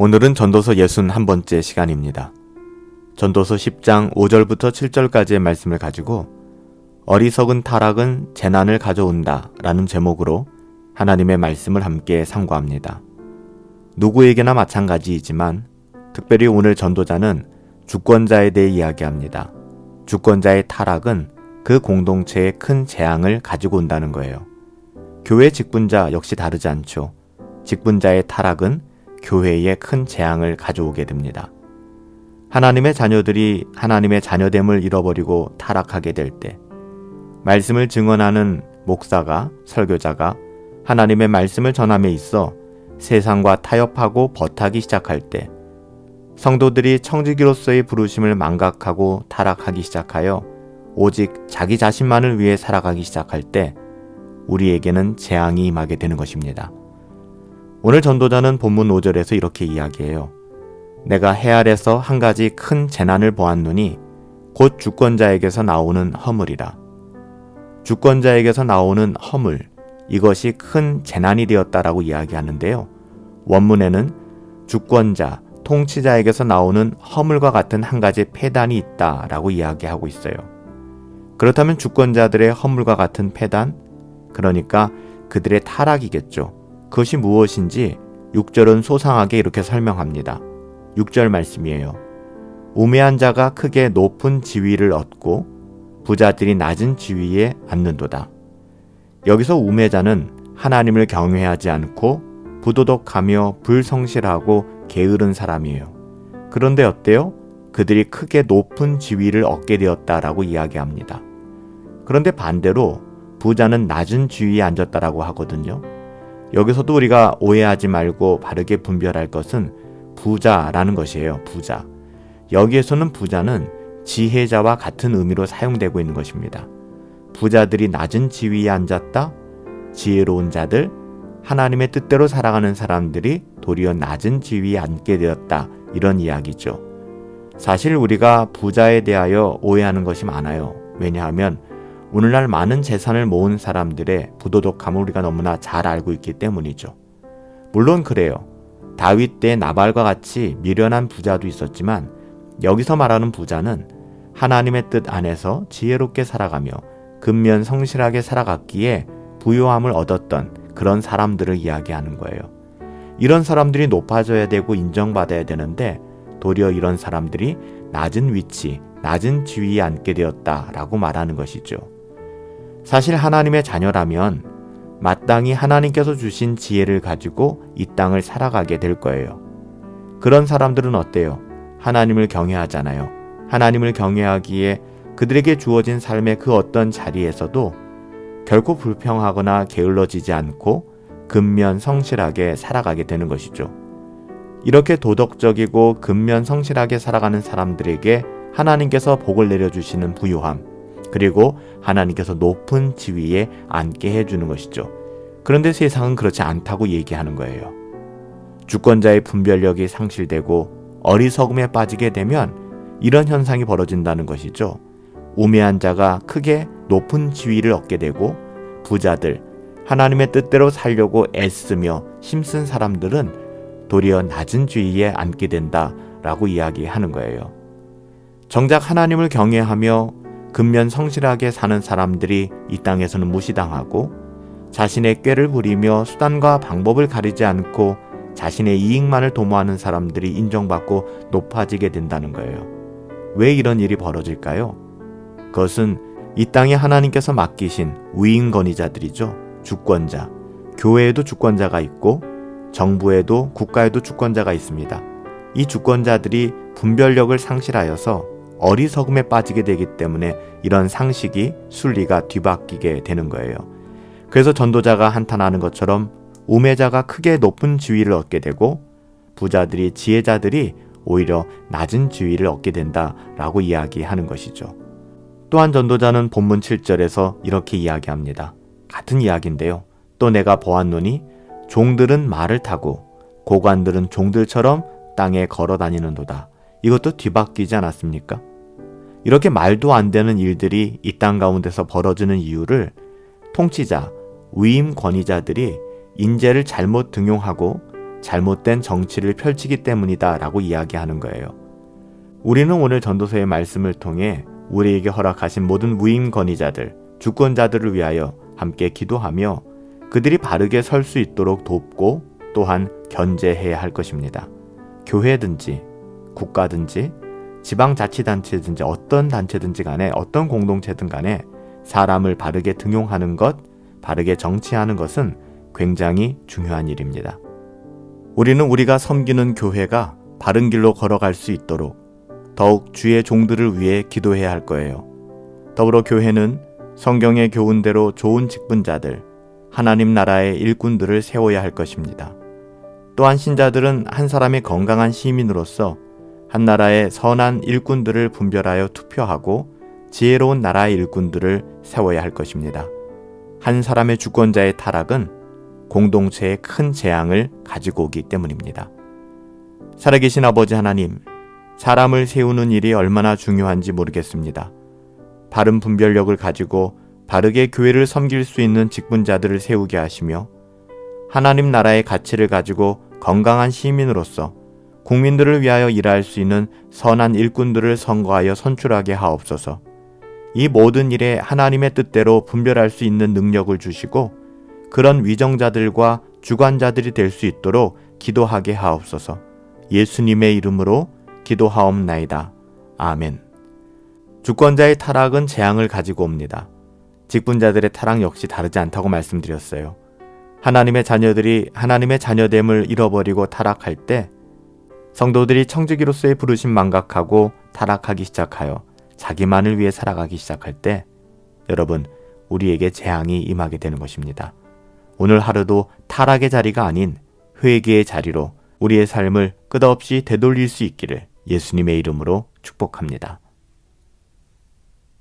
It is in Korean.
오늘은 전도서 61번째 시간입니다. 전도서 10장 5절부터 7절까지의 말씀을 가지고 어리석은 타락은 재난을 가져온다 라는 제목으로 하나님의 말씀을 함께 상고합니다. 누구에게나 마찬가지이지만 특별히 오늘 전도자는 주권자에 대해 이야기합니다. 주권자의 타락은 그 공동체에 큰 재앙을 가지고 온다는 거예요. 교회 직분자 역시 다르지 않죠. 직분자의 타락은 교회에 큰 재앙을 가져오게 됩니다. 하나님의 자녀들이 하나님의 자녀됨을 잃어버리고 타락하게 될 때, 말씀을 증언하는 목사가, 설교자가 하나님의 말씀을 전함에 있어 세상과 타협하고 버타기 시작할 때, 성도들이 청지기로서의 부르심을 망각하고 타락하기 시작하여 오직 자기 자신만을 위해 살아가기 시작할 때 우리에게는 재앙이 임하게 되는 것입니다. 오늘 전도자는 본문 5절에서 이렇게 이야기해요. 내가 해 아래서 한 가지 큰 재난을 보았노니 곧 주권자에게서 나오는 허물이라. 주권자에게서 나오는 허물, 이것이 큰 재난이 되었다라고 이야기하는데요. 원문에는 주권자, 통치자에게서 나오는 허물과 같은 한 가지 폐단이 있다라고 이야기하고 있어요. 그렇다면 주권자들의 허물과 같은 폐단, 그러니까 그들의 타락이겠죠. 그것이 무엇인지 6절은 소상하게 이렇게 설명합니다. 6절 말씀이에요. 우매한 자가 크게 높은 지위를 얻고 부자들이 낮은 지위에 앉는도다. 여기서 우매자는 하나님을 경외하지 않고 부도덕하며 불성실하고 게으른 사람이에요. 그런데 어때요? 그들이 크게 높은 지위를 얻게 되었다라고 이야기합니다. 그런데 반대로 부자는 낮은 지위에 앉았다라고 하거든요. 여기서도 우리가 오해하지 말고 바르게 분별할 것은 부자라는 것이에요. 부자. 여기에서는 부자는 지혜자와 같은 의미로 사용되고 있는 것입니다. 부자들이 낮은 지위에 앉았다. 지혜로운 자들, 하나님의 뜻대로 살아가는 사람들이 도리어 낮은 지위에 앉게 되었다. 이런 이야기죠. 사실 우리가 부자에 대하여 오해하는 것이 많아요. 왜냐하면 오늘날 많은 재산을 모은 사람들의 부도덕함을 우리가 너무나 잘 알고 있기 때문이죠. 물론 그래요. 다윗 때 나발과 같이 미련한 부자도 있었지만 여기서 말하는 부자는 하나님의 뜻 안에서 지혜롭게 살아가며 근면 성실하게 살아갔기에 부요함을 얻었던 그런 사람들을 이야기하는 거예요. 이런 사람들이 높아져야 되고 인정받아야 되는데 도리어 이런 사람들이 낮은 위치, 낮은 지위에 앉게 되었다라고 말하는 것이죠. 사실 하나님의 자녀라면 마땅히 하나님께서 주신 지혜를 가지고 이 땅을 살아가게 될 거예요. 그런 사람들은 어때요? 하나님을 경외하잖아요. 하나님을 경외하기에 그들에게 주어진 삶의 그 어떤 자리에서도 결코 불평하거나 게을러지지 않고 근면 성실하게 살아가게 되는 것이죠. 이렇게 도덕적이고 근면 성실하게 살아가는 사람들에게 하나님께서 복을 내려주시는 부요함, 그리고 하나님께서 높은 지위에 앉게 해주는 것이죠. 그런데 세상은 그렇지 않다고 얘기하는 거예요. 주권자의 분별력이 상실되고 어리석음에 빠지게 되면 이런 현상이 벌어진다는 것이죠. 우매한 자가 크게 높은 지위를 얻게 되고 부자들, 하나님의 뜻대로 살려고 애쓰며 힘쓴 사람들은 도리어 낮은 지위에 앉게 된다라고 이야기하는 거예요. 정작 하나님을 경외하며 근면 성실하게 사는 사람들이 이 땅에서는 무시당하고 자신의 꾀를 부리며 수단과 방법을 가리지 않고 자신의 이익만을 도모하는 사람들이 인정받고 높아지게 된다는 거예요. 왜 이런 일이 벌어질까요? 그것은 이 땅에 하나님께서 맡기신 위임 권위자들이죠. 주권자. 교회에도 주권자가 있고 정부에도 국가에도 주권자가 있습니다. 이 주권자들이 분별력을 상실하여서 어리석음에 빠지게 되기 때문에 이런 상식이 순리가 뒤바뀌게 되는 거예요. 그래서 전도자가 한탄하는 것처럼 우매자가 크게 높은 지위를 얻게 되고 부자들이 지혜자들이 오히려 낮은 지위를 얻게 된다라고 이야기하는 것이죠. 또한 전도자는 본문 7절에서 이렇게 이야기합니다. 같은 이야기인데요. 또 내가 보았노니 종들은 말을 타고 고관들은 종들처럼 땅에 걸어 다니는도다. 이것도 뒤바뀌지 않았습니까? 이렇게 말도 안 되는 일들이 이 땅 가운데서 벌어지는 이유를 통치자, 위임 권위자들이 인재를 잘못 등용하고 잘못된 정치를 펼치기 때문이다 라고 이야기하는 거예요. 우리는 오늘 전도서의 말씀을 통해 우리에게 허락하신 모든 무임 권위자들, 주권자들을 위하여 함께 기도하며 그들이 바르게 설 수 있도록 돕고 또한 견제해야 할 것입니다. 교회든지 국가든지 지방자치단체든지 어떤 단체든지 간에 어떤 공동체든 간에 사람을 바르게 등용하는 것, 바르게 정치하는 것은 굉장히 중요한 일입니다. 우리는 우리가 섬기는 교회가 바른 길로 걸어갈 수 있도록 더욱 주의 종들을 위해 기도해야 할 거예요. 더불어 교회는 성경의 교훈대로 좋은 직분자들, 하나님 나라의 일꾼들을 세워야 할 것입니다. 또한 신자들은 한 사람의 건강한 시민으로서 한 나라의 선한 일꾼들을 분별하여 투표하고 지혜로운 나라의 일꾼들을 세워야 할 것입니다. 한 사람의 주권자의 타락은 공동체에 큰 재앙을 가지고 오기 때문입니다. 살아계신 아버지 하나님, 사람을 세우는 일이 얼마나 중요한지 모르겠습니다. 바른 분별력을 가지고 바르게 교회를 섬길 수 있는 직분자들을 세우게 하시며 하나님 나라의 가치를 가지고 건강한 시민으로서 국민들을 위하여 일할 수 있는 선한 일꾼들을 선거하여 선출하게 하옵소서. 이 모든 일에 하나님의 뜻대로 분별할 수 있는 능력을 주시고 그런 위정자들과 주관자들이 될 수 있도록 기도하게 하옵소서. 예수님의 이름으로 기도하옵나이다. 아멘. 주권자의 타락은 재앙을 가지고 옵니다. 직분자들의 타락 역시 다르지 않다고 말씀드렸어요. 하나님의 자녀들이 하나님의 자녀됨을 잃어버리고 타락할 때 성도들이 청지기로서의 부르심 망각하고 타락하기 시작하여 자기만을 위해 살아가기 시작할 때 여러분, 우리에게 재앙이 임하게 되는 것입니다. 오늘 하루도 타락의 자리가 아닌 회개의 자리로 우리의 삶을 끝없이 되돌릴 수 있기를 예수님의 이름으로 축복합니다.